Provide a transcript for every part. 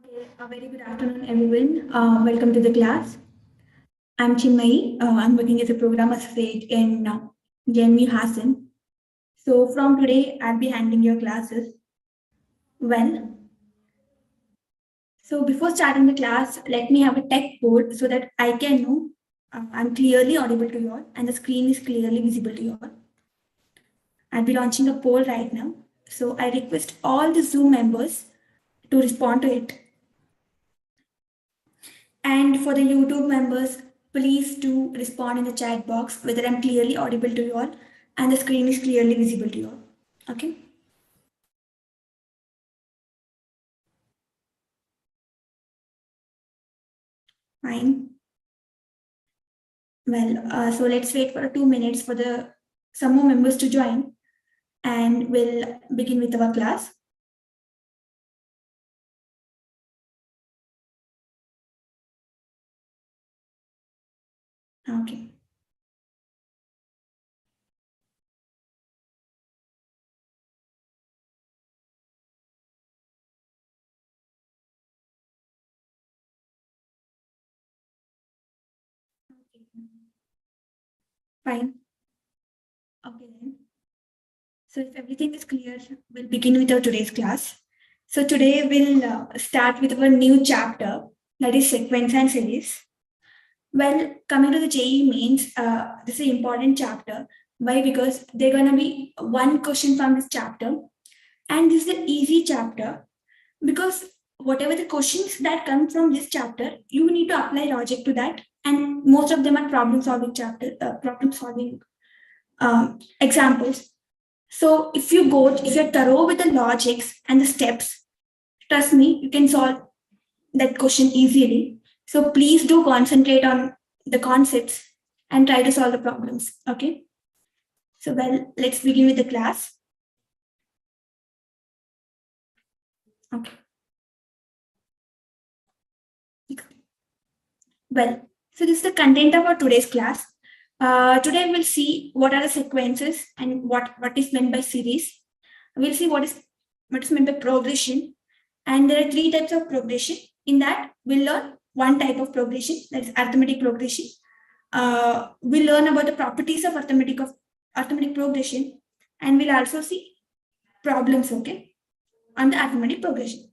Okay, a very good afternoon, everyone. Welcome to the class. I'm Chinmay. I'm working as a program associate in JMU Hassan. So from today, I'll be handling your classes. Well, so before starting the class, let me have a tech board so that I can know I'm clearly audible to you all and the screen is clearly visible to you all. I'll be launching a poll right now. So I request all the Zoom members to respond to it. And for the YouTube members, please do respond in the chat box whether I'm clearly audible to you all and the screen is clearly visible to you all. Okay. Fine. Well, so let's wait for 2 minutes for the some more members to join and we'll begin with our class. Okay. Fine. Okay then. So if everything is clear, we'll begin with our today's class. So today we'll start with our new chapter, that is sequence and series. Well, coming to the JEE means this is an important chapter. Why? Because they're gonna be one question from this chapter, and this is an easy chapter because whatever the questions that come from this chapter, you need to apply logic to that, and most of them are problem solving examples. So if you're thorough with the logics and the steps, trust me, you can solve that question easily. So please do concentrate on the concepts and try to solve the problems. Okay. So well, let's begin with the class. Okay. Well, so this is the content of our today's class. Today we'll see what are the sequences and what is meant by series. We'll see what is meant by progression. And there are three types of progression. In that, we'll learn one type of progression, that's arithmetic progression. We'll learn about the properties of arithmetic progression, and we'll also see problems, okay, on the arithmetic progression.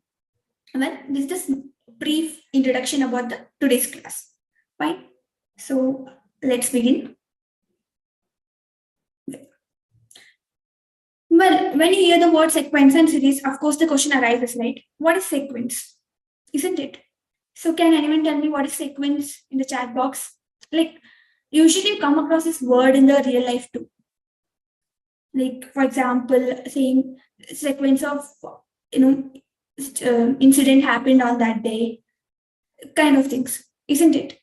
Well, this is just brief introduction about the today's class. Fine. So let's begin. Well, when you hear the word sequence and series, of course the question arises, right? What is sequence? Isn't it? So can anyone tell me what is sequence in the chat box? Like, usually you come across this word in the real life too. Like, for example, saying sequence of, incident happened on that day, kind of things, isn't it?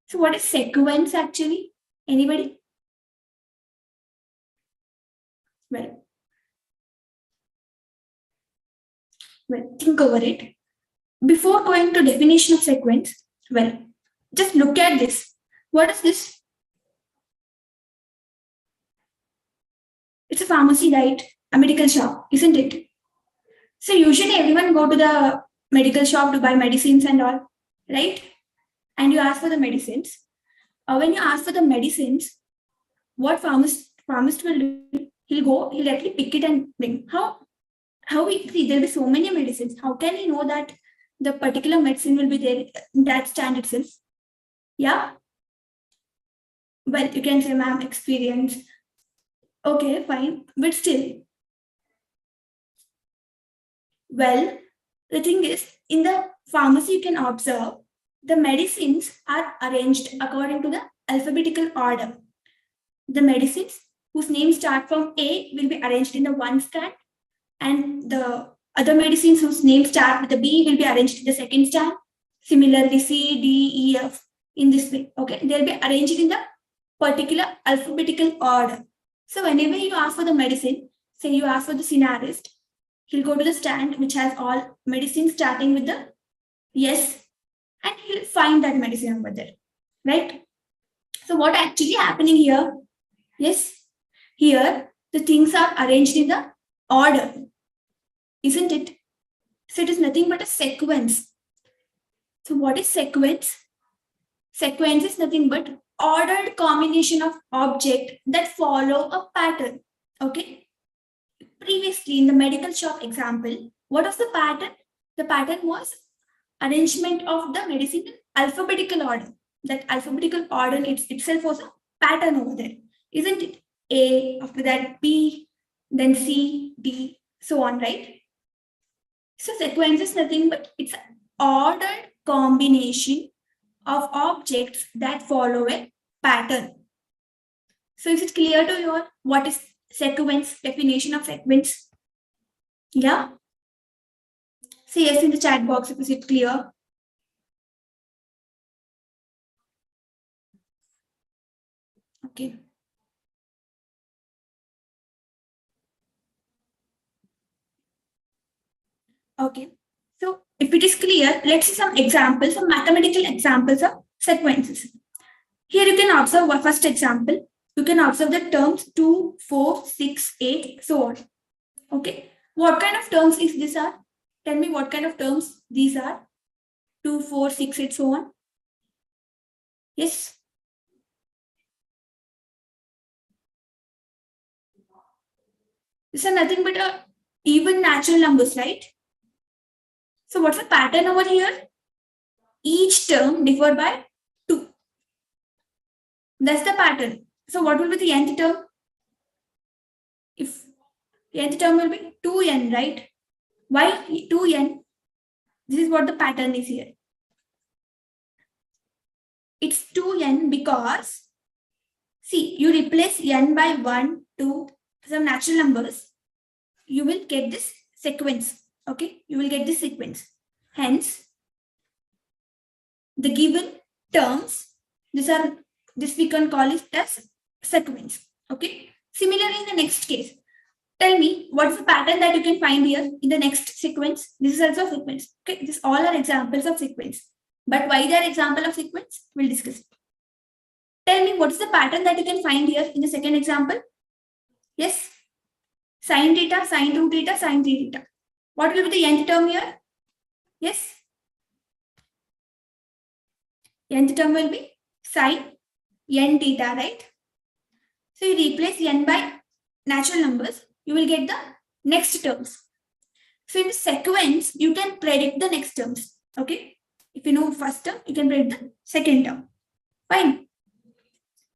So what is sequence actually? Anybody? Well, think over it. Before going to definition of sequence, well, just look at this. What is this? It's a pharmacy, right? A medical shop, isn't it? So usually everyone go to the medical shop to buy medicines and all, right? And you ask for the medicines. When you ask for the medicines, what pharmacist will do? He'll actually pick it and bring. How we see there'll be so many medicines. How can he know that the particular medicine will be there in that stand itself? Yeah. Well, you can say, ma'am, experience. Okay, fine. But still, well, the thing is, in the pharmacy, you can observe the medicines are arranged according to the alphabetical order. The medicines whose names start from A will be arranged in the one stand, and the other medicines whose names start with the B will be arranged in the second stand. Similarly, C, D, E, F in this way. Okay, they'll be arranged in the particular alphabetical order. So whenever you ask for the medicine, say you ask for the scenarist, he'll go to the stand which has all medicines starting with the yes, and he'll find that medicine number there, right? So what actually happening here? Yes, here the things are arranged in the order, isn't it? So it is nothing but a sequence. So what is sequence? Sequence is nothing but ordered combination of objects that follow a pattern. Okay. Previously, in the medical shop example, what was the pattern? The pattern was arrangement of the medicine in alphabetical order. That alphabetical order itself was a pattern over there, isn't it? A, after that B, then C, D, so on, right? So sequence is nothing but it's an ordered combination of objects that follow a pattern. So is it clear to you all what is sequence, definition of sequence? Yeah? Say yes in the chat box if it's clear. Okay. Okay. So if it is clear, let's see some examples, some mathematical examples of sequences. Here you can observe one first example. You can observe the terms 2, 4, 6, 8, so on. Okay. What kind of terms is this are? Tell me what kind of terms these are. 2, 4, 6, 8, so on. Yes. These are nothing but a even natural numbers, right? So what's the pattern over here? Each term divided by 2. That's the pattern. So what will be the nth term? If nth term will be 2n, right? Why 2n? This is what the pattern is here. It's 2n because, see, you replace n by 1, 2, some natural numbers, you will get this sequence. Okay, you will get this sequence. Hence, the given terms, this we can call it as sequence. Okay. Similarly, in the next case, tell me what's the pattern that you can find here in the next sequence. This is also a sequence. Okay, these all are examples of sequence. But why they are example of sequence? We'll discuss it. Tell me what's the pattern that you can find here in the second example. Yes. Sine theta, sine 2 theta, sine 3 theta. What will be the nth term here? Yes. Nth term will be sine n theta, right? So you replace n by natural numbers, you will get the next terms. So in the sequence, you can predict the next terms. Okay. If you know first term, you can predict the second term. Fine.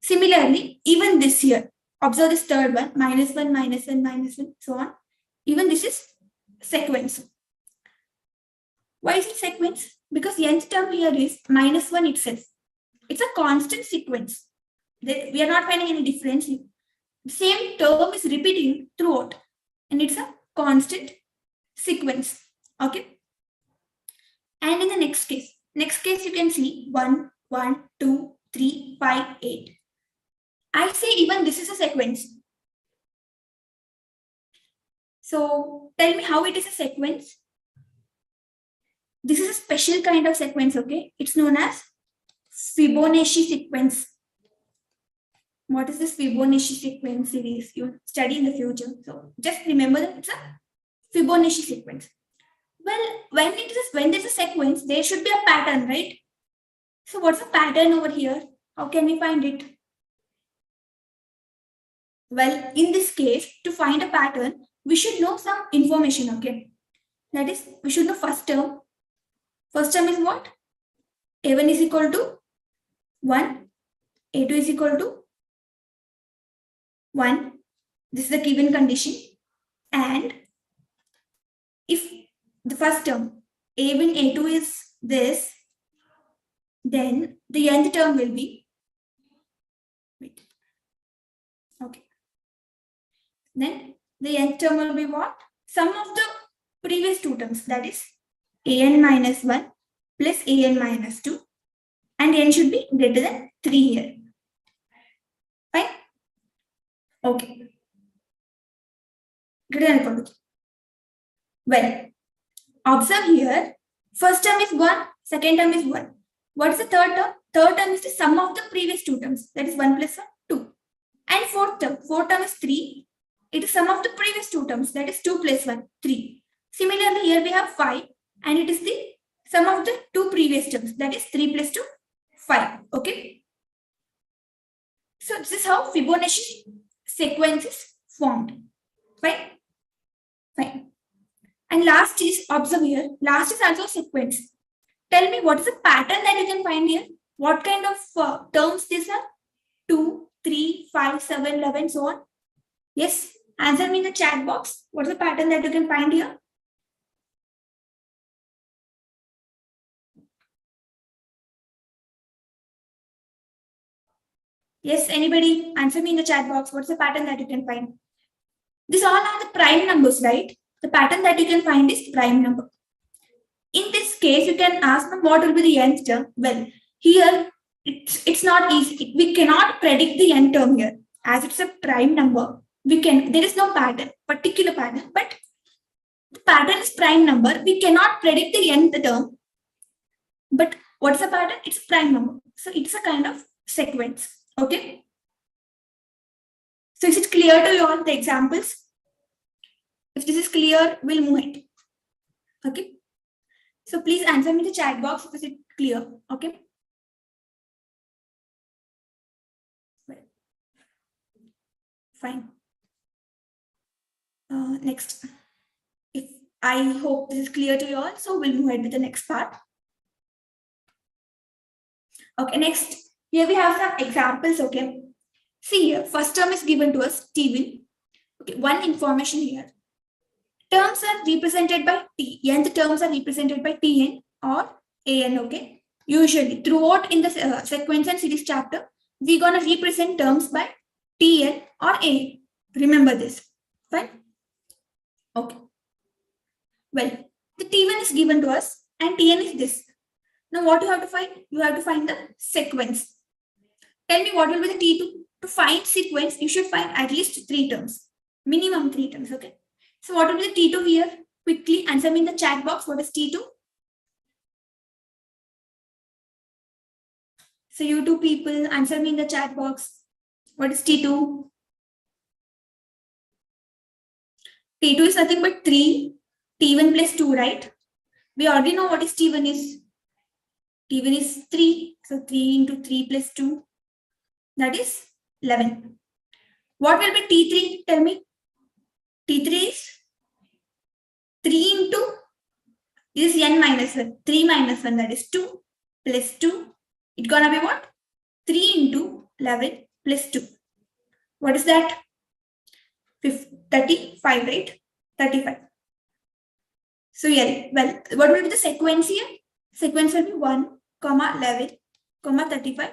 Similarly, even this here, observe this third one, minus 1, minus 1, minus 1, so on. Even this is sequence. Why is it sequence? Because the nth term here is minus 1 itself. It's a constant sequence. We are not finding any difference. The same term is repeating throughout. And it's a constant sequence. Okay. And in the next case you can see 1, 1, 2, 3, 5, 8. I say even this is a sequence. So tell me how it is a sequence. This is a special kind of sequence, okay? It's known as Fibonacci sequence. What is this Fibonacci sequence series? You study in the future. So just remember that it's a Fibonacci sequence. Well, when there's a sequence, there should be a pattern, right? So what's the pattern over here? How can we find it? Well, in this case, to find a pattern, we should know some information, okay? That is, we should know first term. First term is what? A1 is equal to 1, A2 is equal to 1. This is the given condition. And if the first term, A1, A2 is this, then the nth term will be, wait, okay. Then the nth term will be what? Sum of the previous two terms, that is an minus 1 plus an minus 2, and n should be greater than 3 here. Fine? Okay. Greater than equal to 3. Well, observe here, first term is 1, second term is 1. What is the third term? Third term is the sum of the previous two terms, that is 1 plus 1, 2. And fourth term is 3. It is sum of the previous two terms, that is 2 plus 1, 3. Similarly, here we have 5 and it is the sum of the two previous terms, that is 3 plus 2, 5. Okay. So this is how Fibonacci sequence is formed. Fine. Fine. And last is, observe here, last is also sequence. Tell me what is the pattern that you can find here? What kind of terms these are? 2, 3, 5, 7, 11, so on. Yes, answer me in the chat box. What is the pattern that you can find here? Yes, anybody? Answer me in the chat box. What's the pattern that you can find? These all are the prime numbers, right? The pattern that you can find is prime number. In this case, you can ask them what will be the nth term. Well, here it's not easy. We cannot predict the nth term here. As it's a prime number, there is no particular pattern, but the pattern is prime number. We cannot predict the nth term. But what's the pattern? It's prime number. So it's a kind of sequence. Okay. So is it clear to you all the examples? If this is clear, we'll move it. Okay. So please answer me in the chat box if it's clear. Okay. Fine. Next. If I hope this is clear to you all, so we'll move ahead with the next part. Okay, next. Here we have some examples. Okay. See here, first term is given to us, T1. Okay, one information here. Terms are represented by T. Nth terms are represented by Tn or An. Okay. Usually, throughout in the sequence and series chapter, we're gonna represent terms by Tn or An. Remember this. Fine. Okay. Well, the T1 is given to us and Tn is this. Now, what you have to find? You have to find the sequence. Tell me what will be the T2. To find sequence, you should find at least 3 terms. Minimum 3 terms, okay? So what will be the T2 here? Quickly answer me in the chat box. What is T2? So you two people, answer me in the chat box. What is T2? T2 is nothing but 3. T1 plus 2, right? We already know what is T1 is. T1 is 3. So 3 into 3 plus 2. That is 11. What will be T3? Tell me. T3 is 3 into, this is n minus 1. 3 minus 1, that is 2 plus 2. It's gonna be what? 3 into 11 plus 2. What is that? 35, right? 35. So yeah, well, what will be the sequence here? Sequence will be 1, 11, 35.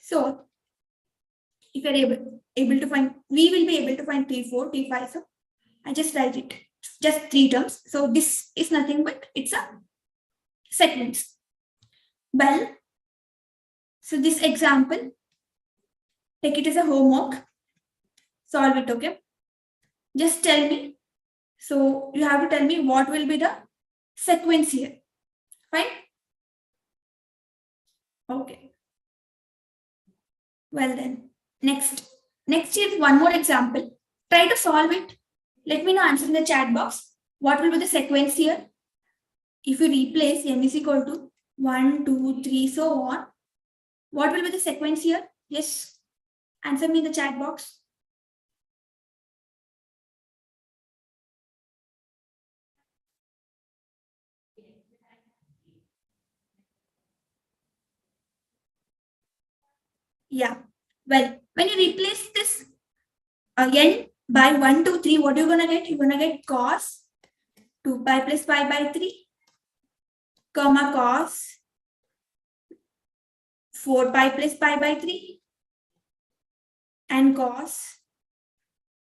So if you are able to find, we will be able to find T4, T5. So I just write it, just 3 terms. So this is nothing but it's a sequence. Well, so this example, take it as a homework. Solve it, okay? Just tell me. So you have to tell me what will be the sequence here. Fine? Okay. Well then, next is one more example. Try to solve it. Let me know answer in the chat box. What will be the sequence here? If you replace n is equal to 1, 2, 3, so on. What will be the sequence here? Yes. Answer me in the chat box. Yeah. Well, when you replace this again by 1, 2, 3, what are you gonna get? You're gonna get cos 2 pi plus pi by 3, comma cos 4 pi plus pi by 3, and cos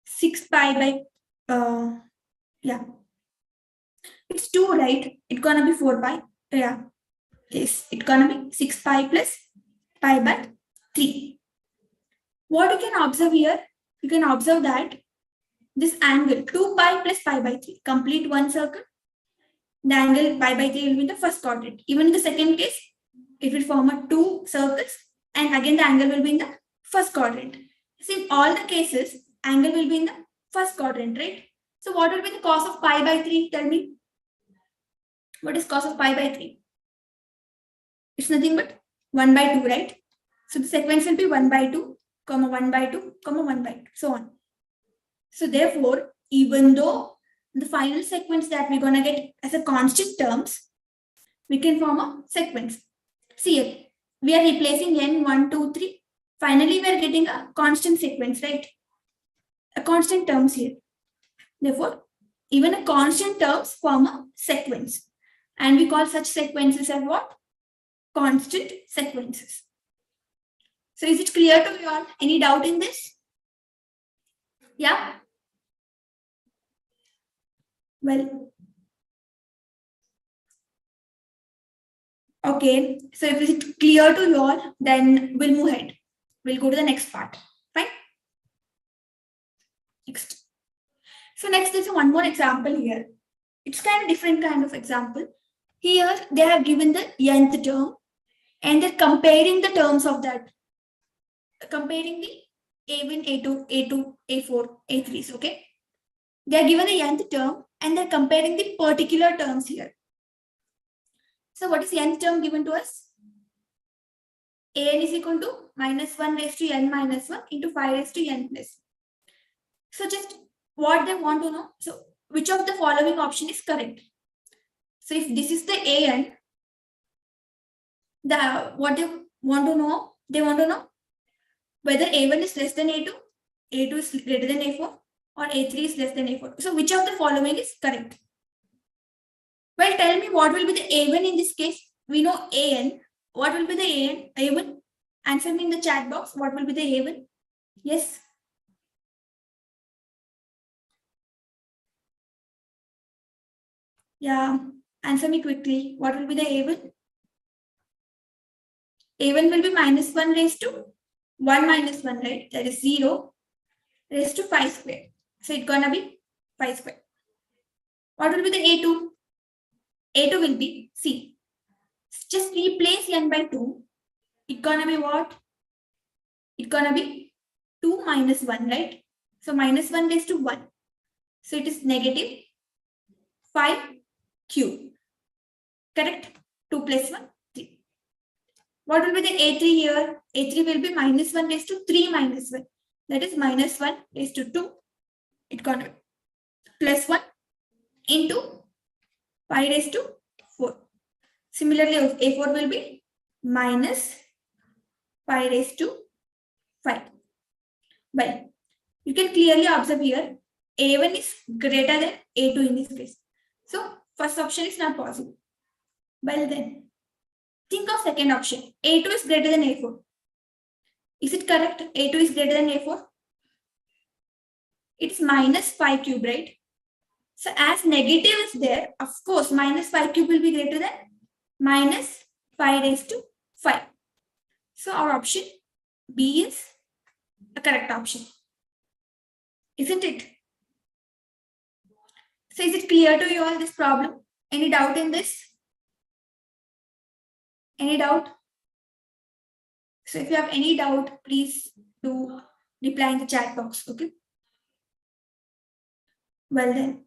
6 pi by yeah. It's 2, right? It's gonna be 4 pi. Yeah. Yes, it's gonna be 6 pi plus pi by 3. What you can observe here, you can observe that this angle 2 pi plus pi by 3, complete one circle. The angle pi by 3 will be in the first quadrant. Even in the second case, it will form a 2 circles, and again the angle will be in the first quadrant. So in all the cases, angle will be in the first quadrant, right? So what will be the cos of pi by 3? Tell me. What is cos of pi by 3? It's nothing but 1 by 2, right? So the sequence will be 1 by 2, comma 1 by 2, comma 1 by 2, so on. So therefore, even though the final sequence that we're going to get as a constant terms, we can form a sequence. See here, we are replacing n, 1, 2, 3. Finally, we are getting a constant sequence, right? A constant terms here. Therefore, even a constant terms form a sequence. And we call such sequences as what? Constant sequences. So is it clear to you all? Any doubt in this? Yeah? Well, okay. So if it's clear to you all, then we'll move ahead. We'll go to the next part. Fine? Next. So next is one more example here. It's kind of different kind of example. Here they have given the nth term and they're comparing the terms of that. Comparing the A1, A2, A2, A4, A3s, okay? They are given the nth term and they're comparing the particular terms here. So what is nth term given to us? An is equal to minus 1 raised to n minus 1 into 5 raised to n plus. So just what they want to know. So which of the following option is correct? So if this is the an, what they want to know, whether a1 is less than a2, a2 is greater than a4, or a3 is less than a4. So which of the following is correct? Well, tell me what will be the a1 in this case. We know an. What will be the an? A1? Answer me in the chat box. What will be the a1? Yes. Yeah. Answer me quickly. What will be the a1? A1 will be minus 1 raised to 1 minus 1, right? That is 0 raised to 5 square. So it's gonna be 5 square. What will be the a2? A2 will be C. Just replace n by 2. It's gonna be what? It's gonna be 2 minus 1, right? So minus 1 raised to 1. So it is negative 5 cube. Correct? 2 plus 1, 3. What will be the A3 here? A3 will be minus 1 raised to 3 minus 1. That is minus 1 raised to 2. It's gonna be plus 1 into 5 raised to 4. Similarly, A4 will be minus 5 raised to 5. Well, you can clearly observe here, A1 is greater than A2 in this case. So, first option is not possible. Well then, think of second option. A2 is greater than A4. Is it correct? A2 is greater than A4? It's minus 5 cube, right? So, as negative is there, of course, minus 5 cube will be greater than minus 5 raised to 5. So, our option B is a correct option. Isn't it? So is it clear to you all this problem? Any doubt in this? Any doubt? So if you have any doubt, please do reply in the chat box, okay? Well then,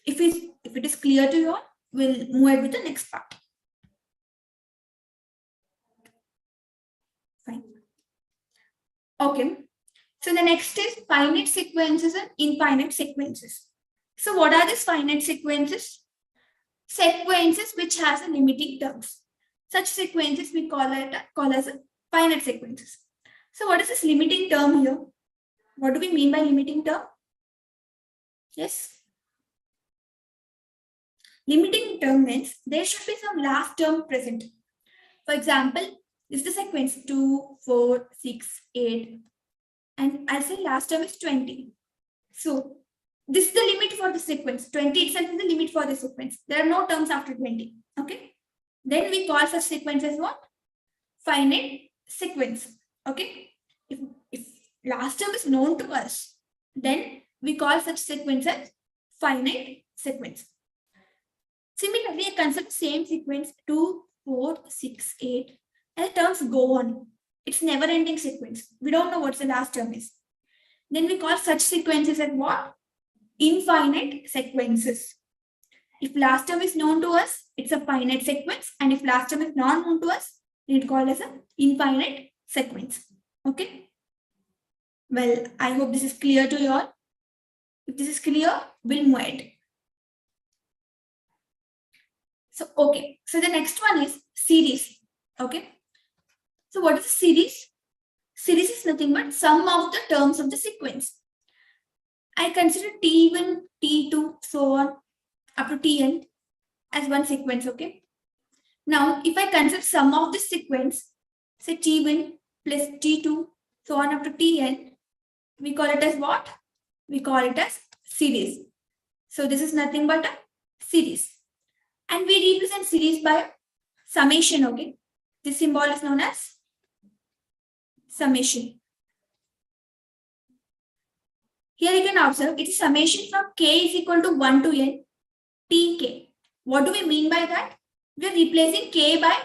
if it is clear to you all, we'll move ahead with the next part. Fine. Okay. So the next is finite sequences and infinite sequences. So what are these finite sequences? Sequences which has a limiting terms. Such sequences we call as finite sequences. So what is this limiting term here? What do we mean by limiting term? Yes. Limiting term means there should be some last term present. For example, this is the sequence 2, 4, 6, 8. And I'll say last term is 20. So this is the limit for the sequence. 20 itself is the limit for the sequence. There are no terms after 20. Okay. Then we call such sequence as what? Finite sequence. Okay. If last term is known to us, then we call such sequence as finite sequence. Similarly, I consider same sequence 2, 4, 6, 8, and the terms go on. It's never ending sequence. We don't know what the last term is. Then we call such sequences as what? infinite sequences. If last term is known to us, it's a finite sequence, and if last term is not known to us, it called as an infinite sequence. Okay. Well, I hope this is clear to you all. If this is clear, we'll move ahead. So, okay. So the next one is series. Okay. So what is a series? Series is nothing but sum of the terms of the sequence. I consider T1, T2, so on up to Tn as one sequence. Okay. Now, if I consider sum of the sequence, say T1 plus T2, so on up to Tn, we call it as what? We call it as series. So this is nothing but a series. And we represent series by summation. Okay. This symbol is known as summation. Here you can observe it is summation from k is equal to 1 to n tk. What do we mean by that? We are replacing k by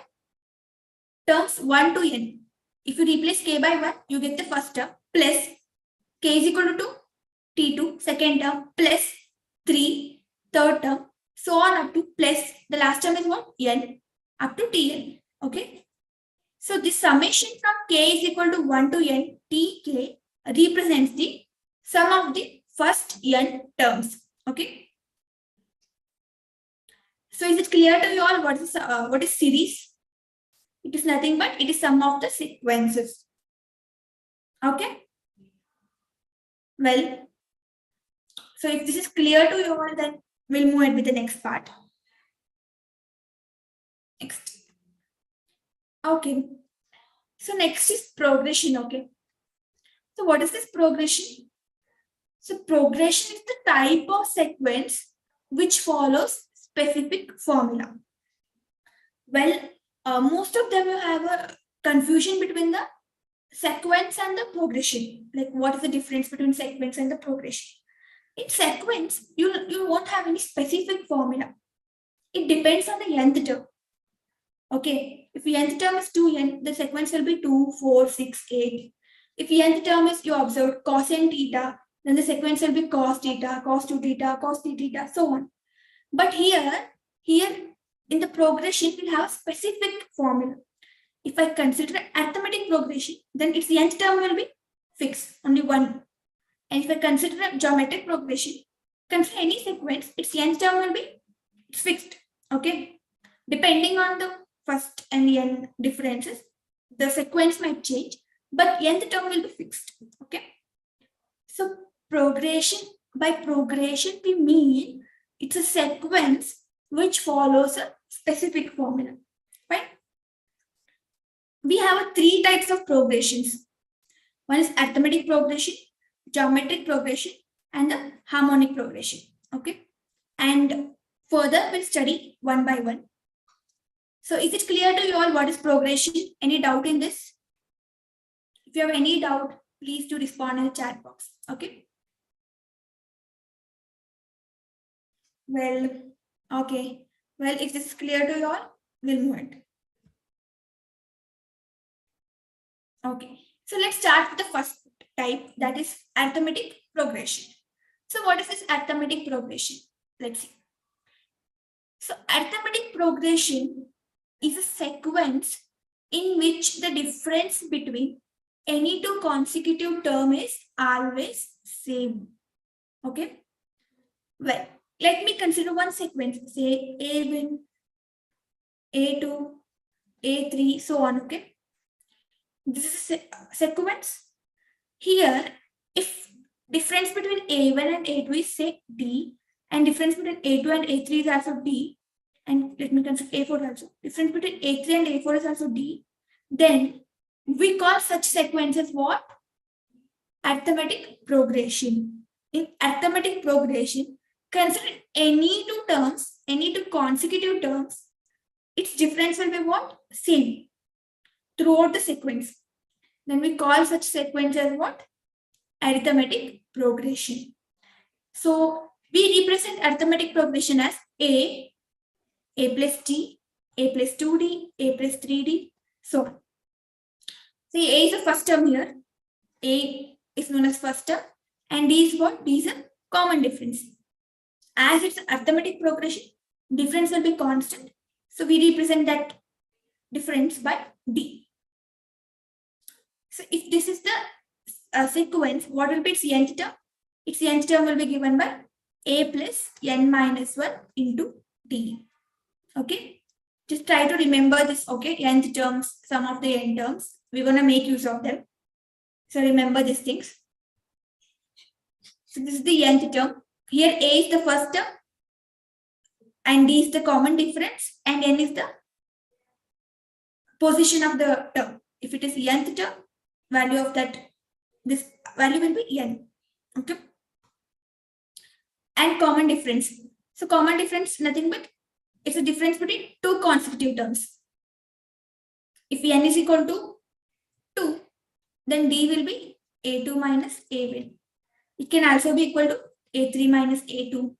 terms 1 to n. If you replace k by 1, you get the first term plus k is equal to 2, t2, second term, plus 3, third term, so on up to plus the last term is what? N up to tn. Okay. So this summation from k is equal to 1 to n tk represents the sum of the first n terms. Okay. So is it clear to you all what is series? It is nothing but it is sum of the sequences. Okay. Well, so if this is clear to you all, then we'll move ahead with the next part. Next. Okay. So next is progression. Okay. So what is this progression? So progression is the type of sequence which follows specific formula. Well, most of them will have a confusion between the sequence and the progression. Like what is the difference between sequence and the progression? In sequence, you won't have any specific formula. It depends on the nth term. Okay, if the nth term is 2n, the sequence will be 2, 4, 6, 8. If the nth term is, you observe cosine theta, then the sequence will be cos theta, cos 2 theta, cos 3 theta, so on. But here in the progression, we have a specific formula. If I consider arithmetic progression, then its nth term will be fixed, only one. And if I consider a geometric progression, consider any sequence, its nth term will be fixed. Okay, depending on the first and n differences, the sequence might change, but nth term will be fixed. Okay, so by progression we mean it's a sequence which follows a specific formula. Right? We have three types of progressions. One is arithmetic progression, geometric progression, and the harmonic progression. Okay, and further we'll study one by one. So is it clear to you all what is progression? Any doubt in this? If you have any doubt, please do respond in the chat box. Okay. Well, okay. Well, if this is clear to you all, we'll move it. Okay. So let's start with the first type, that is arithmetic progression. So what is this arithmetic progression? Let's see. So arithmetic progression is a sequence in which the difference between any two consecutive terms is always same. Okay. Well, let me consider one sequence, say A1, A2, A3, so on. Okay. This is a sequence. Here, if difference between A1 and A2 is say D, and difference between A2 and A3 is also D, and let me consider A4 also, difference between A3 and A4 is also D, then we call such sequences what? Arithmetic progression. In arithmetic progression, consider any two terms, any two consecutive terms, its difference will be what? Same throughout the sequence. Then we call such sequence as what? Arithmetic progression. So we represent arithmetic progression as A plus D, A plus 2D, A plus 3D. So see, A is the first term here. A is known as first term, and D is what? D is a common difference. As it's arithmetic progression, difference will be constant. So we represent that difference by D. So if this is the sequence, what will be its nth term? Its nth term will be given by A plus n minus 1 into D. Okay. Just try to remember this, okay? Nth terms, sum of the n terms. We're going to make use of them. So remember these things. So this is the nth term. Here A is the first term and D is the common difference and n is the position of the term. If it is nth term, value of that, this value will be n. Okay. And common difference. So common difference, nothing but it's a difference between two consecutive terms. If n is equal to 2, then D will be A2 minus A1. It can also be equal to A3 minus A2,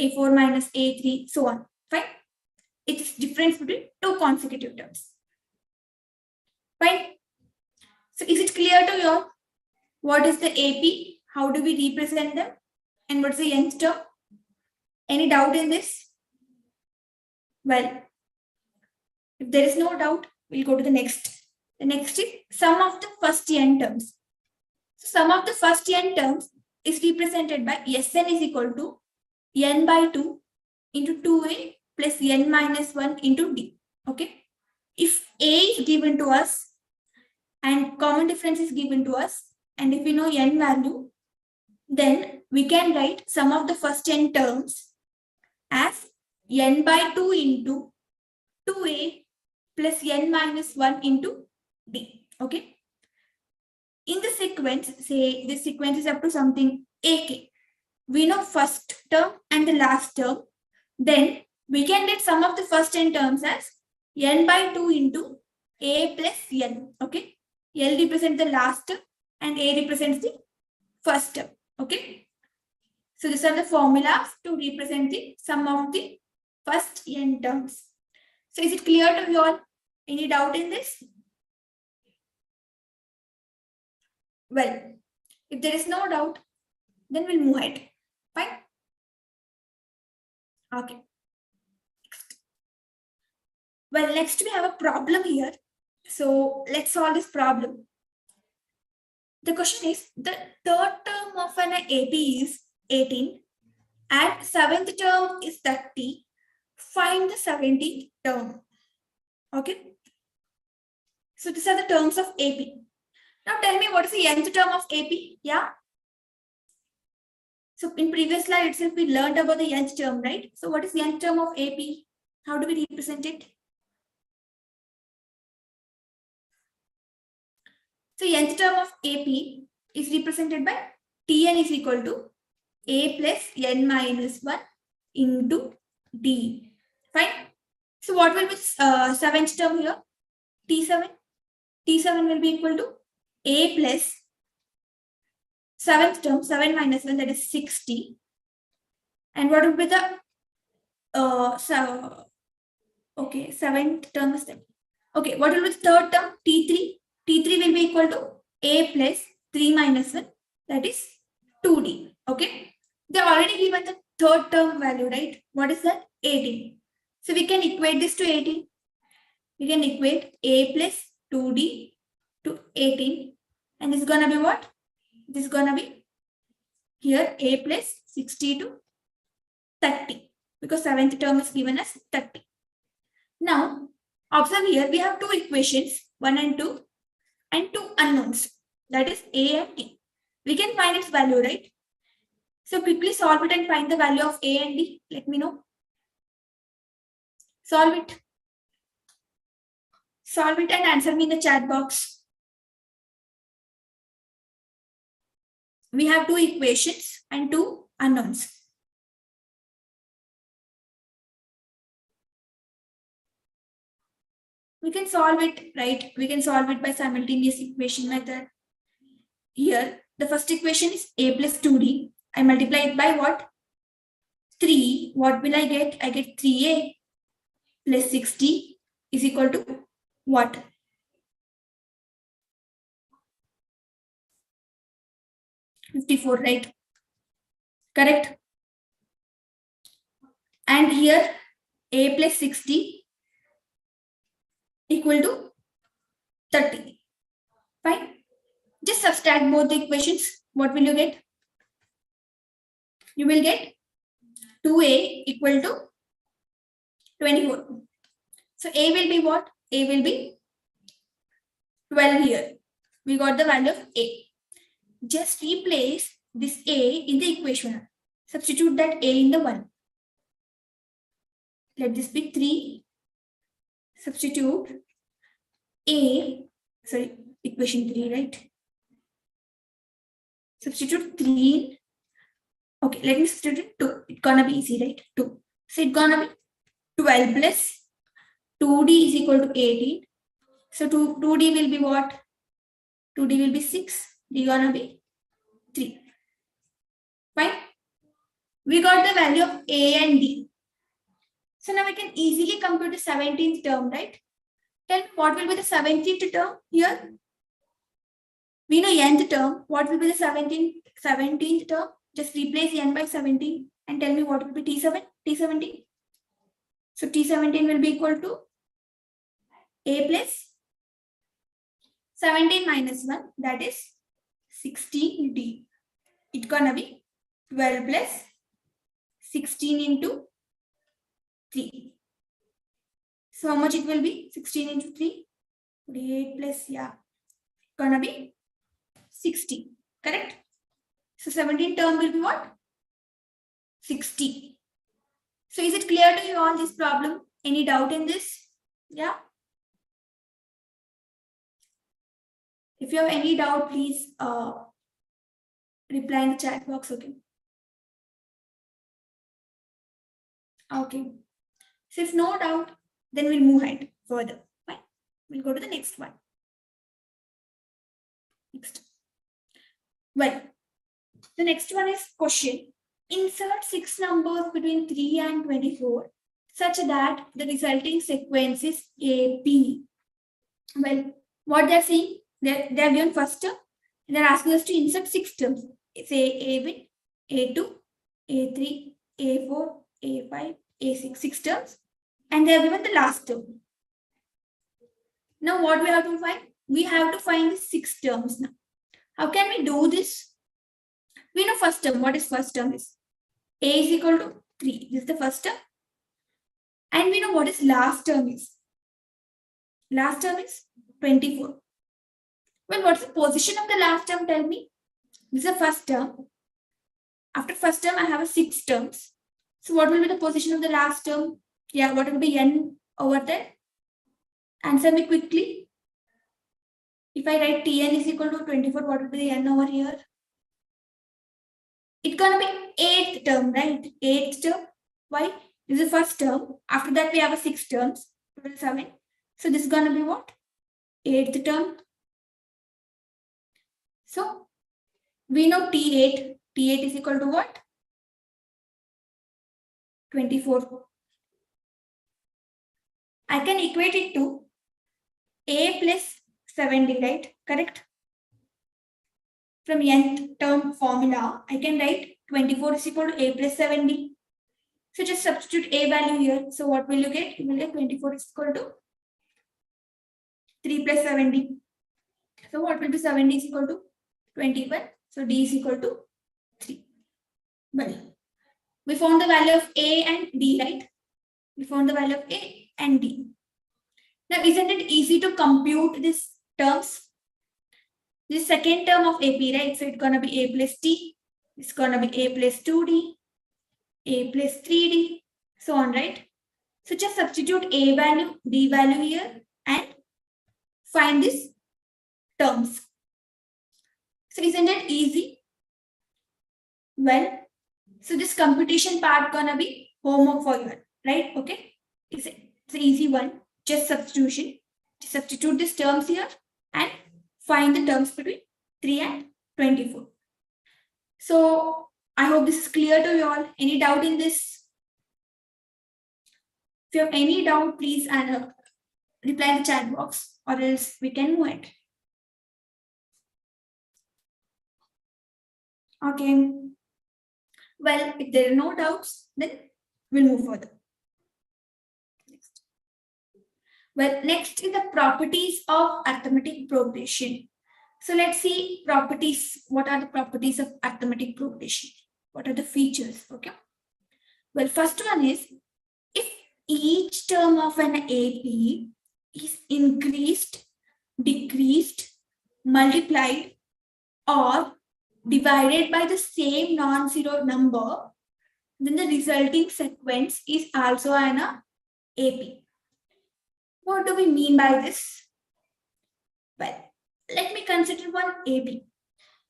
A4 minus A3, so on. Fine. It's difference between two consecutive terms. Fine. So is it clear to you all? What is the AP? How do we represent them? And what's the nth term? Any doubt in this? Well, if there is no doubt, we'll go to the next. The next is sum of the first n terms. So sum of the first n terms is represented by Sn is equal to n by 2 into 2a plus n minus 1 into d. Okay. If a is given to us and common difference is given to us, and if we know n value, then we can write sum of the first n terms as n by 2 into 2a plus n minus 1 into d. Okay. In the sequence, say this sequence is up to something ak. We know first term and the last term. Then we can get sum of the first n terms as n by 2 into a plus n. Okay. L represents the last term and a represents the first term. Okay. So these are the formulas to represent the sum of the first n terms. So is it clear to you all? Any doubt in this? Well, if there is no doubt, then we'll move ahead. Fine? Okay. Well, next we have a problem here. So let's solve this problem. The question is, the third term of an AP is 18 and seventh term is 30. Find the 17th term. Okay. So these are the terms of AP. Now tell me what is the nth term of AP? Yeah. So in previous slide itself we learned about the nth term, right? So what is the nth term of AP? How do we represent it? So nth term of AP is represented by Tn is equal to a plus n minus 1 into d. Fine. So what will be seventh term here? T7. T7 will be equal to a plus seventh term, 7 minus 1, that is 60. And what would be the seventh term is that? Okay, what will be the third term? T3. T3 will be equal to a plus 3 minus 1, that is 2d. Okay. They already given the third term value, right? What is that? 18. So we can equate this to 18. We can equate a plus 2d to 18. And this is going to be what? This is going to be here a plus 60 to 30. Because seventh term is given as 30. Now, observe here we have two equations, 1 and 2, and two unknowns. That is a and d. We can find its value, right? So quickly solve it and find the value of a and d. Let me know. Solve it. Solve it and answer me in the chat box. We have two equations and two unknowns. We can solve it, right? We can solve it by simultaneous equation method. Here, the first equation is a plus 2d. I multiply it by what? 3. What will I get? I get 3a plus 60 is equal to what? 54, right? Correct? And here a plus 60 equal to 30. Fine. Just subtract both the equations. What will you get? You will get 2a equal to 24. So a will be what? A will be 12 here. We got the value of a. Just replace this a in the equation. Substitute that a in the 1. Let this be 3. Substitute a, sorry, equation 3, right? Substitute 3. Okay, let me substitute 2. It's gonna be easy, right? 2. So it's gonna be 12 plus 2d is equal to 18. So 2d will be what? 2d will be 6. D gonna be 3. Fine. We got the value of a and d. So now we can easily compute the 17th term, right? Tell me what will be the 17th term here? We know nth term. What will be the 17th term? Just replace n by 17 and tell me what will be T17. So T17 will be equal to a plus 17 minus 1, that is 16d. It's gonna be 12 plus 16 into 3. So how much it will be? 16 into 3? 48 plus, yeah, gonna be 60. Correct? So 17 term will be what? 60. So is it clear to you all this problem? Any doubt in this? Yeah? If you have any doubt, please reply in the chat box, okay? Okay. So if no doubt, then we'll move ahead further. Fine. We'll go to the next one. Next. Well, the next one is question. Insert 6 numbers between 3 and 24 such that the resulting sequence is AP. Well, what they're saying, they're given first term. They're asking us to insert 6 terms. Say A1, A2, A3, A4, A5, A6, 6 terms. And they are given the last term. Now what we have to find? We have to find the 6 terms now. How can we do this? We know first term. What is first term is? A is equal to 3. This is the first term. And we know what is last term is. Last term is 24. Well, what's the position of the last term? Tell me. This is the first term. After first term, I have a 6 terms. So what will be the position of the last term? Yeah, what will be n over there? Answer me quickly. If I write Tn is equal to 24, what will be the n over here? It's gonna be 8th term, right? 8th term. Why? This is the first term. After that, we have a 6 terms. 7. So this is gonna be what? 8th term. So we know T8. T8 is equal to what? 24. I can equate it to A plus 70, right? Correct? From nth term formula, I can write 24 is equal to A plus 70. So just substitute A value here. So what will you get? You will get 24 is equal to 3 plus 70. So what will be 70 is equal to 21. So D is equal to 3. Well, we found the value of A and D, right? We found the value of A and D. Now, isn't it easy to compute these terms? This second term of AP, right? So it's gonna be A plus T. It's gonna be A plus 2D, A plus 3D, so on, right? So just substitute A value, D value here and find these terms. So isn't it easy? Well, so this computation part gonna be homework for you, right? Okay, it's an easy one. Just substitution. Just substitute these terms here and find the terms between 3 and 24. So I hope this is clear to you all. Any doubt in this? If you have any doubt, please reply in the chat box, or else we can move it. Okay. Well, if there are no doubts, then we'll move further. Next. Well, next is the properties of arithmetic progression. So let's see properties. What are the properties of arithmetic progression? What are the features? Okay. Well, first one is if each term of an AP is increased, decreased, multiplied, or divided by the same non-zero number, then the resulting sequence is also an AP. What do we mean by this? Well, let me consider one AB.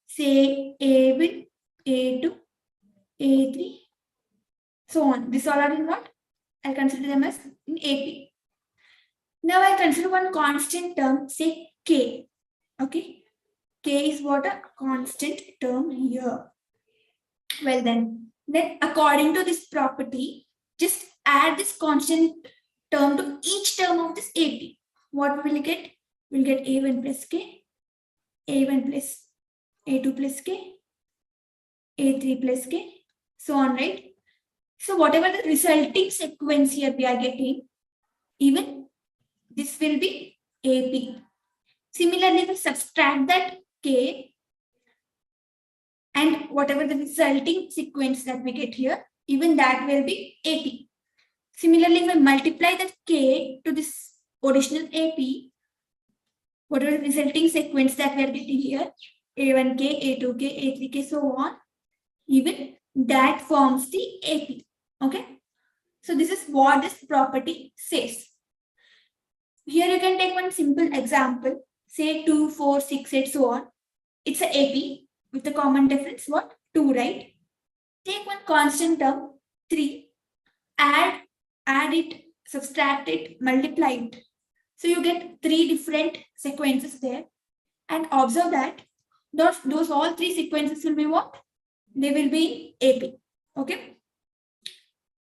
Say A1, A2, A3, so on. This all are in what? I'll consider them as in AP. Now I consider one constant term, say K. Okay. K is what a constant term here. Well then according to this property, just add this constant term to each term of this AP. What will we get? We'll get A1 plus K, A1 plus A2 plus K, A3 plus K, so on, right? So whatever the resulting sequence here we are getting, even this will be AP. Similarly, we subtract that K and whatever the resulting sequence that we get here, even that will be AP. Similarly, we multiply that K to this original AP, whatever the resulting sequence that we are getting here, A1K, A2K, A3K, so on, even that forms the AP. Okay. So this is what this property says. Here you can take one simple example, say 2, 4, 6, 8, so on. It's an AP with the common difference, what? 2, right? Take one constant term, 3, add it, subtract it, multiply it. So you get 3 different sequences there. And observe that those all 3 sequences will be what? They will be AP. Okay.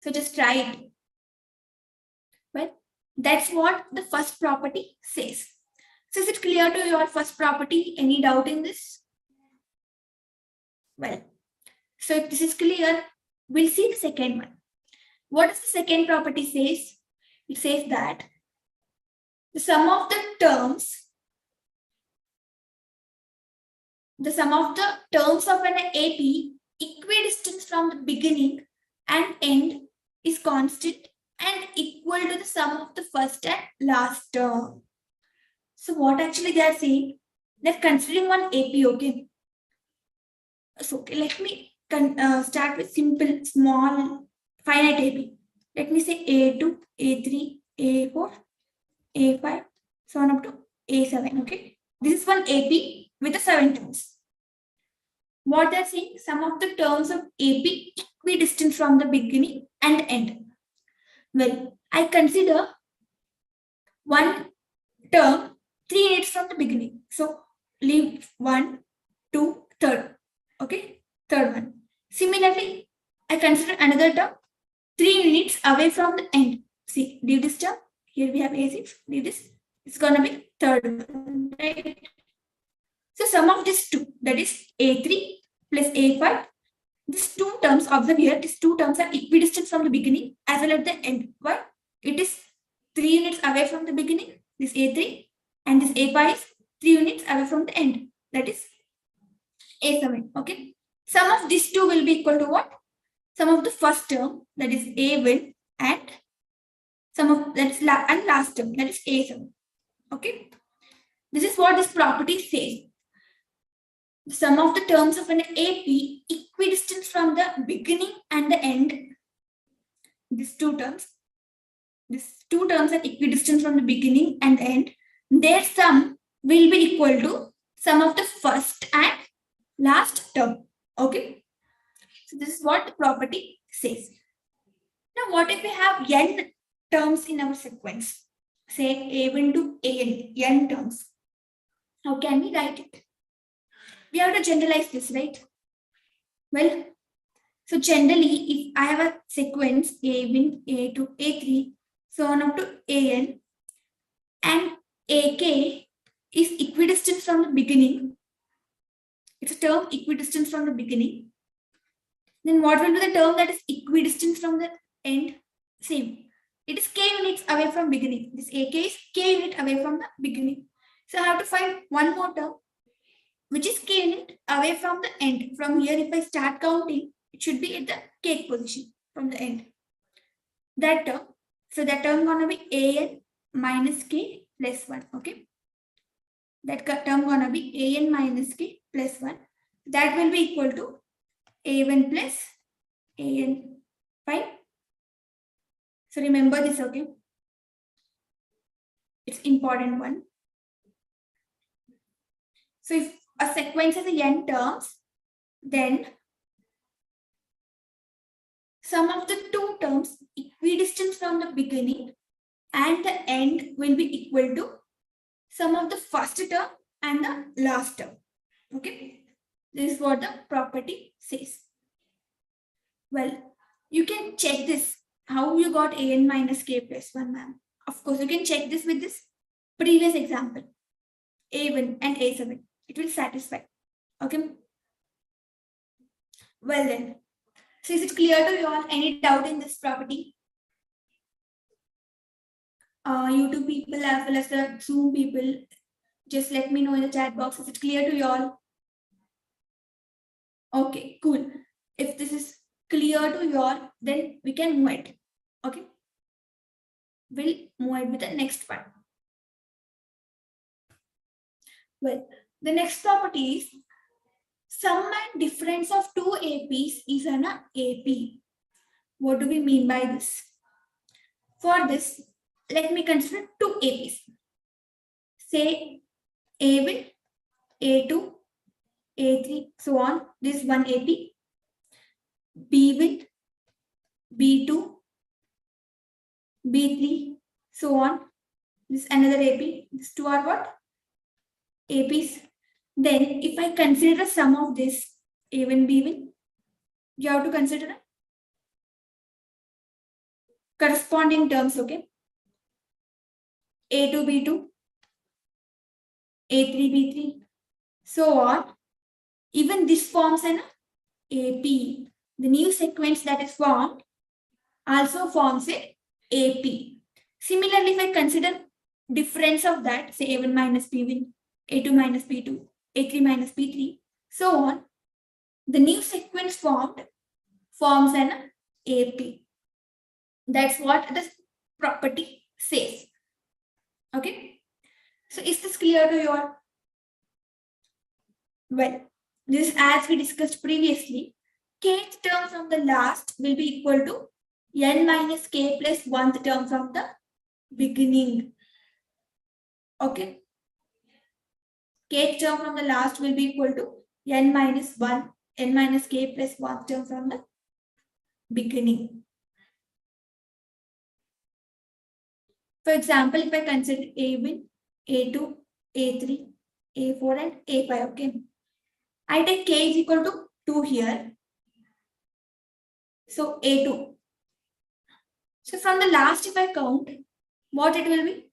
So just try it. Well, that's what the first property says. So is it clear to your first property? Any doubt in this? Well, so if this is clear, we'll see the second one. What does the second property says? It says that the sum of the terms of an AP equidistant from the beginning and end is constant and equal to the sum of the first and last term. So what actually they are saying? They're considering one AP, okay? So okay, let me start with simple, small, finite AP. Let me say A2, A3, A4, A5, so on up to A7, okay? This is one AP with the 7 terms. What they're saying, sum of the terms of AP equidistant from the beginning and end. Well, I consider one term 3 units from the beginning. So leave 1, 2, third. Okay, third one. Similarly, I consider another term 3 units away from the end. See, leave this term. Here we have A6. Leave this. It's gonna be third one, right? So sum of these two, that is A3 plus A5. These two terms, observe here, these two terms are equidistant from the beginning as well as the end. Why? It is 3 units away from the beginning, this A3, and this A5 is 3 units away from the end, that is A7. Okay. Sum of these two will be equal to what? Sum of the first term, that is A1, and sum of and last term, that is A7. Okay. This is what this property says. The sum of the terms of an AP equidistant from the beginning and the end. These two terms are equidistant from the beginning and end. Their sum will be equal to sum of the first and last term. Okay. So this is what the property says. Now, what if we have n terms in our sequence? Say A1 to n terms. How can we write it? We have to generalize this, right? Well, so generally, if I have a sequence A1, A2, A3, so on up to AN, and AK is equidistant from the beginning. It's a term equidistant from the beginning. Then what will be the term that is equidistant from the end? Same. It is k units away from beginning. This ak is k unit away from the beginning. So I have to find one more term which is k unit away from the end. From here, if I start counting, it should be at the kth position from the end. That term. So that term gonna be an minus k plus 1. Okay. That term gonna be an minus k plus 1. That will be equal to a1 plus an. Fine. So remember this, okay? It's important one. So if a sequence has n terms, then sum of the two terms equidistant from the beginning and the end will be equal to sum of the first term and the last term. Okay, this is what the property says. Well, you can check this. How you got an minus k plus 1, ma'am? Of course, you can check this with this previous example, a1 and a7. It will satisfy. Okay. Well then, so is it clear to you all? Any doubt in this property? YouTube people as well as the Zoom people, just let me know in the chat box. Is it clear to you all? Okay, cool. If this is clear to you all, then we can move it. Okay. We'll move it with the next one. Well, the next property is sum and difference of two APs is an AP. What do we mean by this? For this, let me consider two APs. Say A1, A2, A3, so on. This is one AP. B1, B2, B3, so on. This is another AP. These two are what? APs. Then if I consider the sum of this A1, B1, you have to consider corresponding terms, okay? A2, B2, A3, B3, so on. Even this forms an AP. The new sequence that is formed also forms a AP. Similarly, if I consider difference of that, say A1 minus B1, A2 minus B2, A3 minus B3, so on, the new sequence forms an AP. That's what this property says. Okay. So is this clear to you all? Well, this, as we discussed previously, kth term from the last will be equal to n minus k plus 1th term from the beginning. Okay. Kth term from the last will be equal to n minus k plus 1th term from the beginning. For example, if I consider A1, A2, A3, A4 and A5, okay. I take k is equal to 2 here. So A2. So from the last, if I count, what it will be?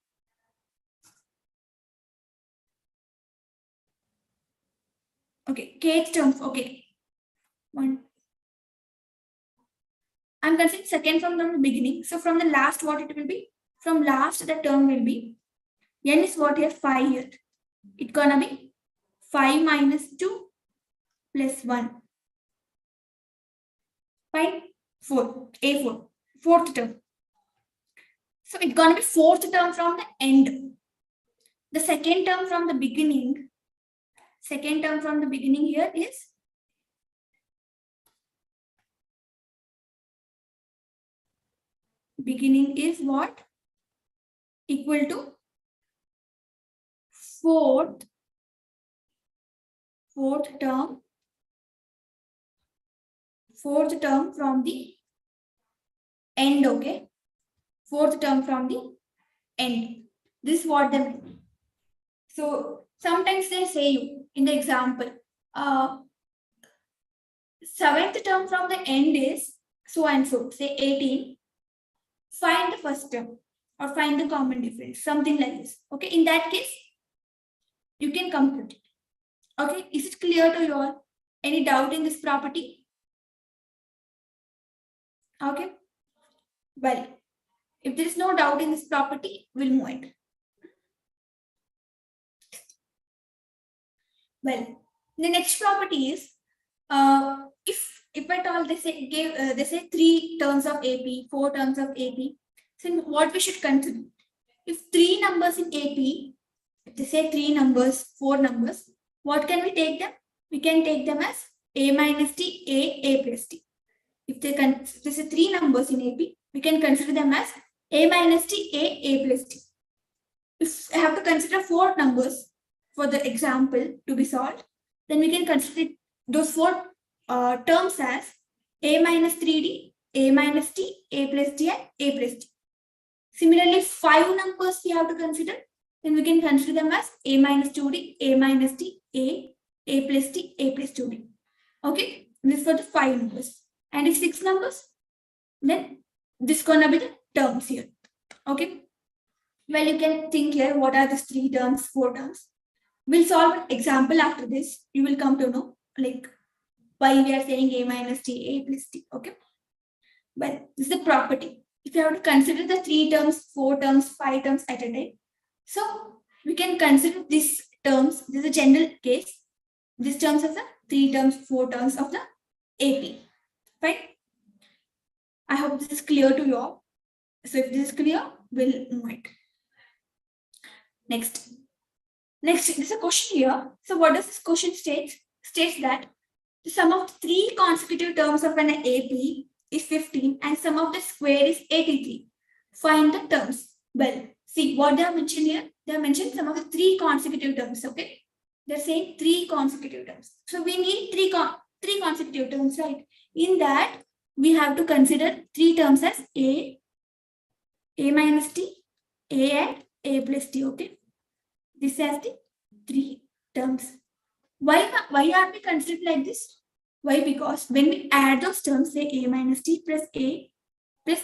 Okay, kth terms, okay. 1. I'm considering second from the beginning. So from the last, what it will be? From last, the term will be n is what here? 5 here. It's gonna be 5 minus 2 plus 1. 5, 4, A4, fourth term. So it's gonna be fourth term from the end. The second term from the beginning here is what? Equal to fourth term from the end, okay? Fourth term from the end. This is what they mean. So sometimes they say you in the example, seventh term from the end is so and so, say 18. Find the first term or find the common difference, something like this. Okay, in that case, you can compute it. Okay, is it clear to you all? Any doubt in this property? Okay. Well, if there is no doubt in this property, we'll move it. Well, the next property is if at all they say 3 terms of AP, 4 terms of AP, so what we should consider? If 3 numbers in AP, if they say 3 numbers, 4 numbers, what can we take them? We can take them as A minus T, A plus T. If they say 3 numbers in AP, we can consider them as A minus T, A plus T. If I have to consider 4 numbers for the example to be solved, then we can consider those 4 terms as A minus 3D, A minus T, A plus T, and A plus T. Similarly, 5 numbers we have to consider, then we can consider them as A minus 2D, A minus T, A plus T, A plus 2D. Okay, this is for the 5 numbers. And if 6 numbers, then this is gonna be the terms here. Okay. Well, you can think here, what are these 3 terms, 4 terms? We'll solve an example after this. You will come to know like why we are saying A minus T, A plus T. Okay. Well, this is the property. If you have to consider the 3 terms, 4 terms, 5 terms at a time, so we can consider these terms. This is a general case. These terms of the 3 terms, 4 terms of the AP. Fine. I hope this is clear to you all. So if this is clear, we'll move it. Next, there's a question here. So what does this question state? States that the sum of 3 consecutive terms of an AP is 15 and sum of the square is 83. Find the terms. Well, see what they have mentioned here. They have mentioned sum of the 3 consecutive terms. Okay, they're saying 3 consecutive terms. So we need 3 consecutive terms, right? In that we have to consider 3 terms as A minus T, A and A plus T. Okay. This has the 3 terms. Why are we considered like this? Why? Because when we add those terms, say A minus T plus A plus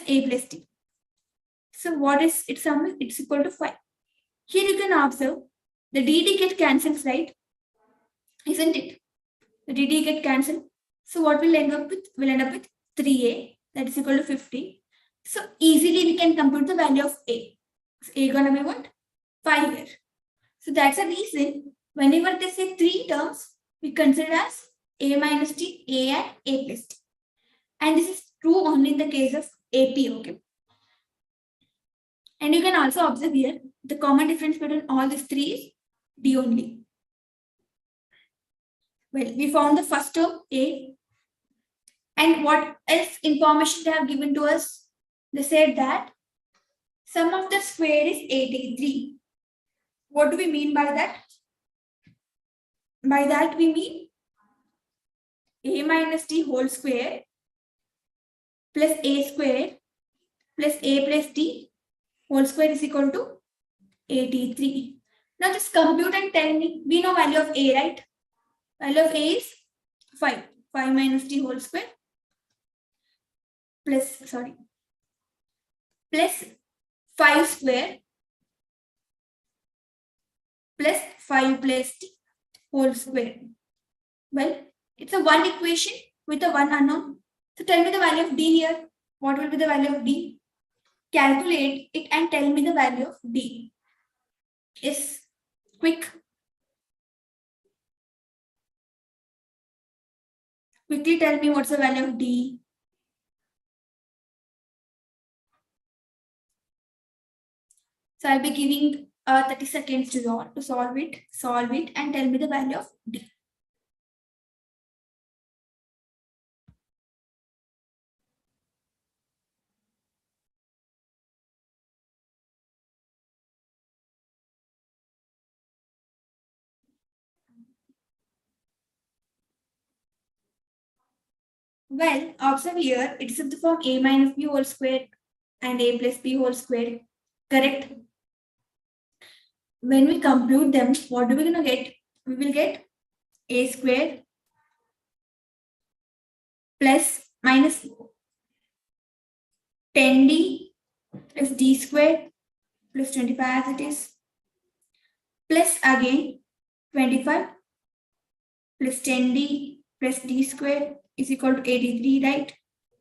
T. So what is its sum? It's equal to 5. Here you can observe the DD get cancelled, right? Isn't it? The DD get cancelled. So what we'll end up with? We'll end up with 3A, that is equal to 50. So easily we can compute the value of A. So A gonna be what? 5 here. So that's a reason whenever they say 3 terms, we consider as A minus T, A and A plus T. And this is true only in the case of AP, okay? And you can also observe here, the common difference between all these 3 is D only. Well, we found the first term, A. And what else information they have given to us? They said that sum of the square is 83. What do we mean by that? By that we mean A minus T whole square plus A square plus A plus T whole square is equal to 83. Now just compute and tell me, we know value of A, right? Value of A is 5. 5 minus T whole square plus 5 square plus 5 plus T whole square. Well, it's a 1 equation with a 1 unknown. So tell me the value of D here. What will be the value of D? Calculate it and tell me the value of D. Yes, quick. Quickly tell me what's the value of D. So I'll be giving 30 seconds to solve it, and tell me the value of D. Well, observe here, it's in the form A minus B whole square and A plus B whole square. Correct? When we compute them, what are we going to get? We will get A square plus minus 10D plus D square plus 25 as it is, plus again 25 plus 10D plus D square is equal to 83, right?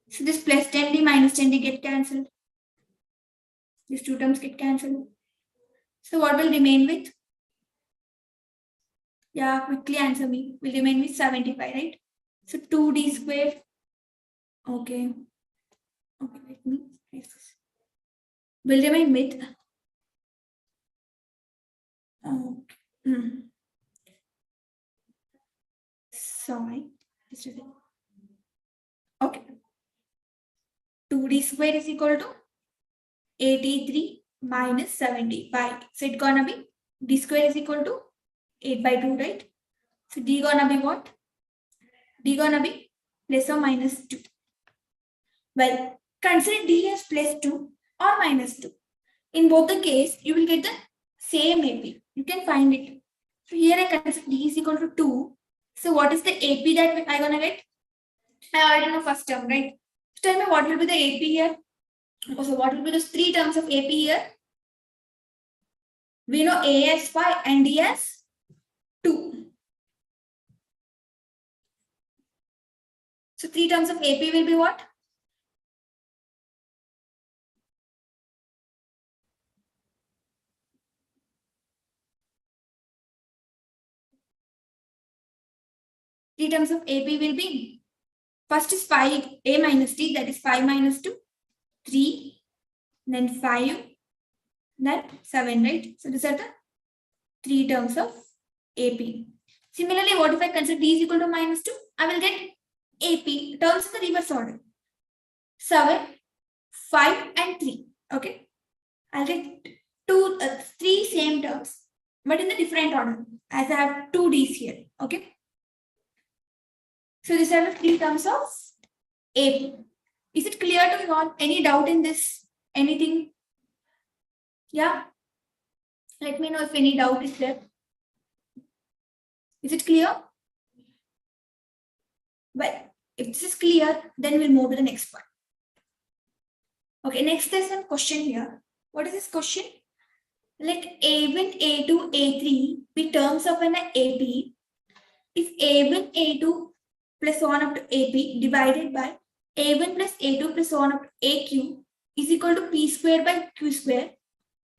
So this plus 10d minus 10d get cancelled. These two terms get cancelled. So what will remain with? Yeah, quickly answer me. Will remain with 75, right? So 2d square. Okay. Okay, let me erase this. Will remain with. Sorry. Just a second. Okay. 2d square is equal to 83 minus 75. So it's gonna be d square is equal to 8 by 2, right? So d gonna be what? D gonna be plus or minus 2. Well, consider d as plus 2 or minus 2. In both the case, you will get the same AP. You can find it. So here I consider d is equal to 2. So what is the AP that I gonna get? I already know first term, right? So tell me what will be the AP here? So what will be those three terms of AP here? We know A as 5 and D as 2. So three terms of AP will be what? Three terms of AP will be, first is 5, A minus D, that is 5 minus 2, 3, then 5, then 7, right? So these are the three terms of AP. Similarly, what if I consider D is equal to minus 2? I will get AP terms in the reverse order. 7, 5 and 3. Okay. I'll get three same terms, but in the different order, as I have two D's here. Okay. So these are the three terms of AP. Is it clear to you all? Any doubt in this? Anything? Yeah. Let me know if any doubt is there. Is it clear? Well, if this is clear, then we'll move to the next one. Okay, next there's a question here. What is this question? Let A1, A2, A3 be terms of an AP if A1, A2 plus 1 up to AP divided by A1 plus A2 plus 1 up to AQ is equal to P square by Q square,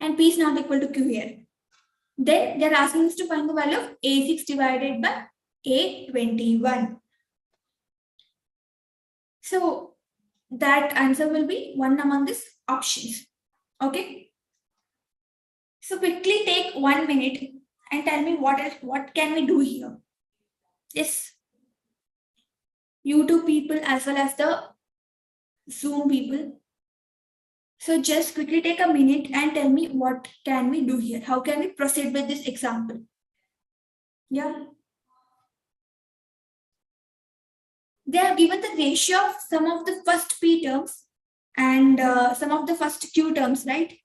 and P is not equal to Q here. Then they're asking us to find the value of A6 divided by A21. So that answer will be one among these options. Okay. So quickly take 1 minute and tell me what can we do here. Yes. YouTube people as well as the Zoom people. So just quickly take a minute and tell me what can we do here. How can we proceed with this example? Yeah. They are given the ratio of some of the first P terms and some of the first Q terms, right?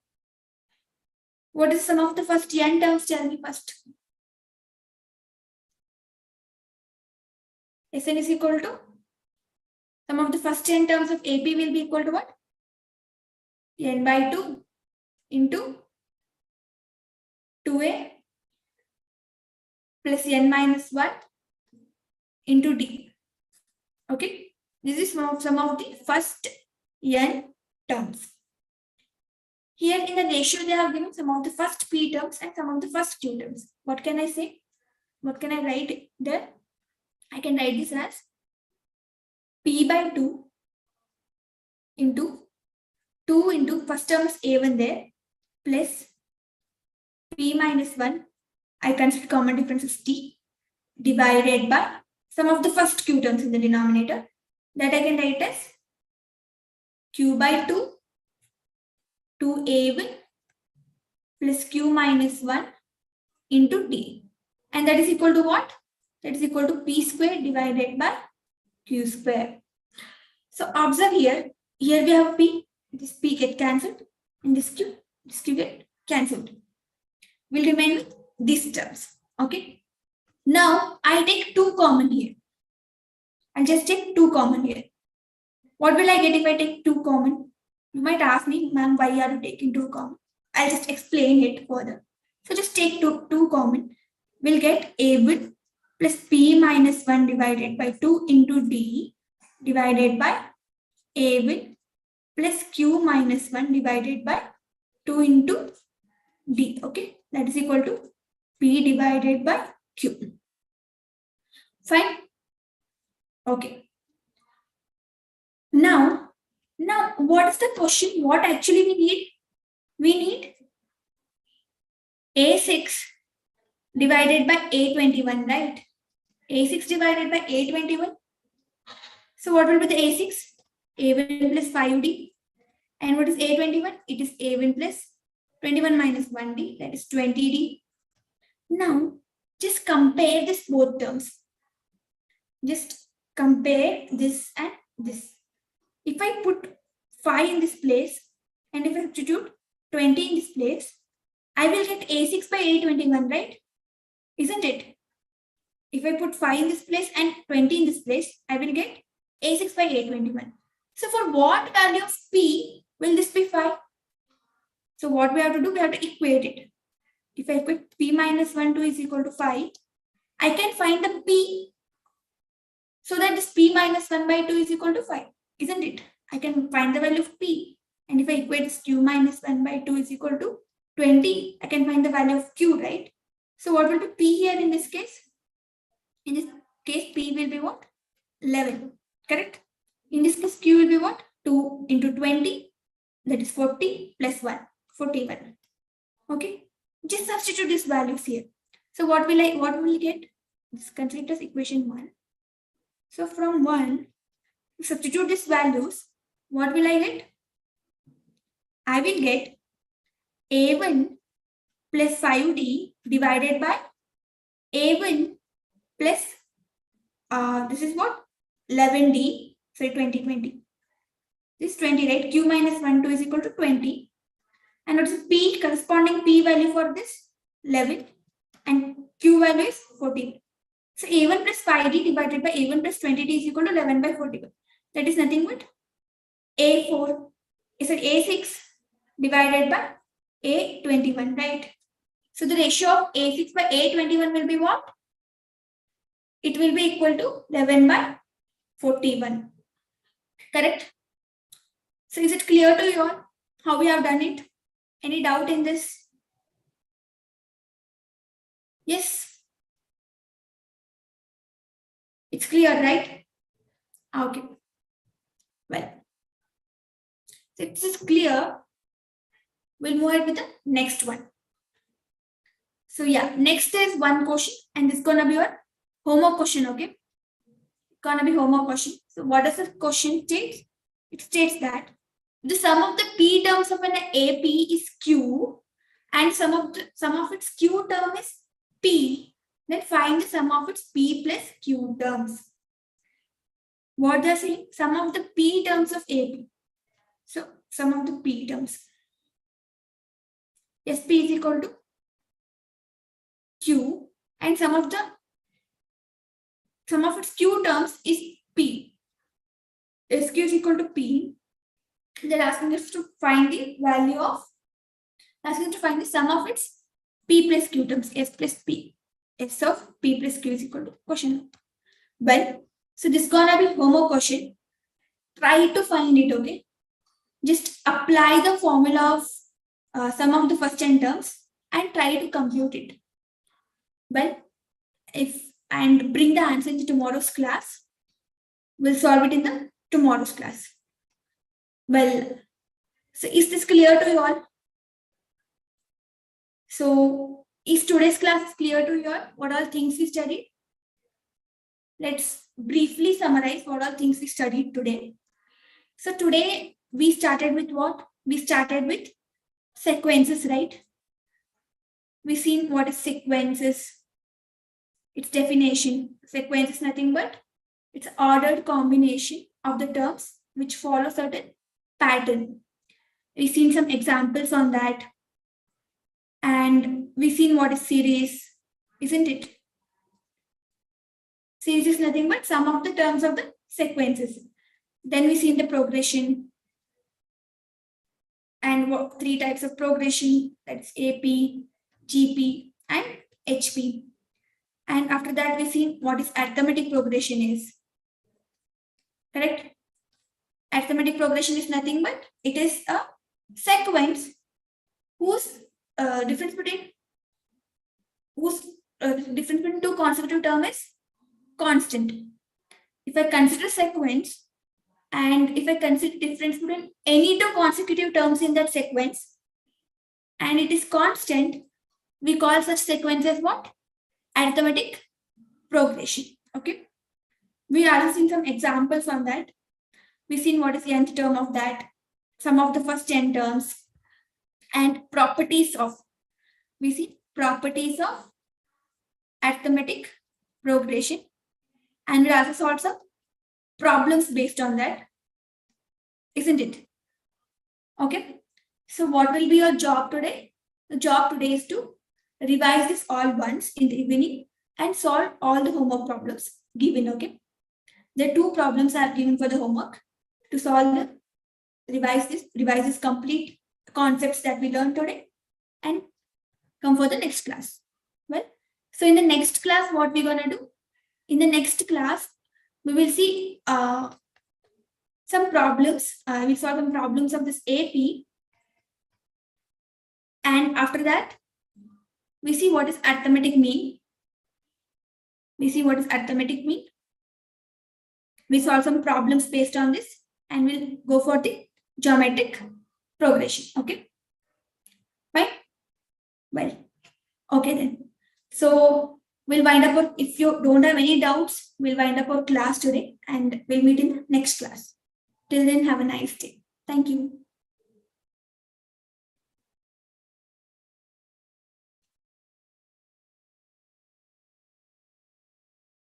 What is some of the first N terms? Tell me first. Sn is equal to, some of the first N terms of AP will be equal to what? N by 2 into 2A plus N minus 1 into D. Okay. This is some of the first N terms. Here in the ratio, they have given some of the first P terms and some of the first Q terms. What can I say? What can I write there? I can write this as P by 2 into first term is A1 there plus P minus 1. I consider common difference as T divided by some of the first Q terms in the denominator. That I can write as Q by 2 to A1 plus Q minus 1 into D. And that is equal to what? That is equal to P square divided by Q square. So observe here. Here we have P. This P get cancelled. And this Q get cancelled. Will remain with these terms. Okay. Now I take 2 common here. I'll just take 2 common here. What will I get if I take 2 common? You might ask me, ma'am, why are you taking 2 common? I'll just explain it further. So just take 2 common. We'll get A1 plus P minus 1 divided by 2 into D divided by A1 plus Q minus 1 divided by 2 into D. Okay, that is equal to P divided by Q. Fine. Okay. Now what is the question? What actually we need? We need A6 divided by A21, right? A6 divided by A21. So what will be the A6? A1 plus 5D. And what is A21? It is A1 plus 21 minus 1D, that is 20D. Now, just compare this both terms. Just compare this and this. If I put 5 in this place and if I substitute 20 in this place, I will get A6 by A21, right? Isn't it? If I put 5 in this place and 20 in this place, I will get A6 by A21. So for what value of P will this be 5? So what we have to do, we have to equate it. If I equate P minus 1, 2 is equal to 5, I can find the P. So that this P minus 1 by 2 is equal to 5, isn't it? I can find the value of P. And if I equate this Q minus 1 by 2 is equal to 20, I can find the value of Q, right? So what will be P here in this case? In this case, P will be what? 11, correct? In this case, Q will be what? 2 into 20, that is 40 plus 1, 41. Okay, just substitute these values here. So what will we get? This consider as equation 1. So from 1, substitute these values. What will I get? I will get A1 plus 5D divided by A1 plus, this is what? 11D, sorry, 20. This is 20, right? Q minus 1, 2 is equal to 20. And what is P, corresponding P value for this? 11. And Q value is 14. So A1 plus 5D divided by A1 plus 20D is equal to 11 by 41. That is nothing but A4. Is it A6 divided by A21, right? So the ratio of A6 by A21 will be what? It will be equal to 11 by 41. Correct? So is it clear to you all how we have done it? Any doubt in this? Yes? It's clear, right? Okay. Well, so if this is clear, we'll move ahead with the next one. So yeah, next is one question, and this is gonna be your homework question, okay? Gonna be homework question. So what does the question state? It states that the sum of the P terms of an AP is Q, and sum of its Q term is P. Then find the sum of its P plus Q terms. What they're saying? Sum of the P terms of AP. So sum of the P terms. Yes, P is equal to Q, and sum of its Q terms is P. SQ is equal to P. They're asking us to find the value of, asking to find the sum of its P plus Q terms, S plus P. S of P plus Q is equal to question. Well, so this is gonna be homework question. Try to find it, okay? Just apply the formula of sum of the first 10 terms and try to compute it. Well, and bring the answer in tomorrow's class. We'll solve it in the tomorrow's class. Well, so is this clear to you all? So is today's class clear to you all? What all things we studied? Let's briefly summarize what all things we studied today. So today we started with what? We started with sequences, right? We've seen what is sequences. Its definition. Sequence is nothing but it's ordered combination of the terms which follow certain pattern. We've seen some examples on that. And we've seen what is series, isn't it? Series is nothing but sum of the terms of the sequences. Then we've seen the progression. And what 3 types of progression, that's AP, GP, and HP. And after that, we've seen what is arithmetic progression is. Correct? Arithmetic progression is nothing but it is a sequence whose difference between two consecutive terms is constant. If I consider sequence and if I consider difference between any two consecutive terms in that sequence and it is constant, we call such sequence as what? Arithmetic progression. Okay. We are seen some examples on that. We've seen what is the nth term of that, some of the first 10 terms, and properties of. We see properties of arithmetic progression, and we also solve some problems based on that, isn't it? Okay. So what will be your job today? The job today is to revise this all once in the evening and solve all the homework problems given. Okay. The 2 problems are given for the homework to solve the revise this complete concepts that we learned today and come for the next class. Well, so in the next class, what we're gonna do? In the next class, we will see some problems. We saw some problems of this AP, and after that, we see what is arithmetic mean. We see what is arithmetic mean. We solve some problems based on this, and we'll go for the geometric progression. Okay. Fine. Well. Okay then. So we'll wind up. If you don't have any doubts, we'll wind up our class today, and we'll meet in the next class. Till then, have a nice day. Thank you.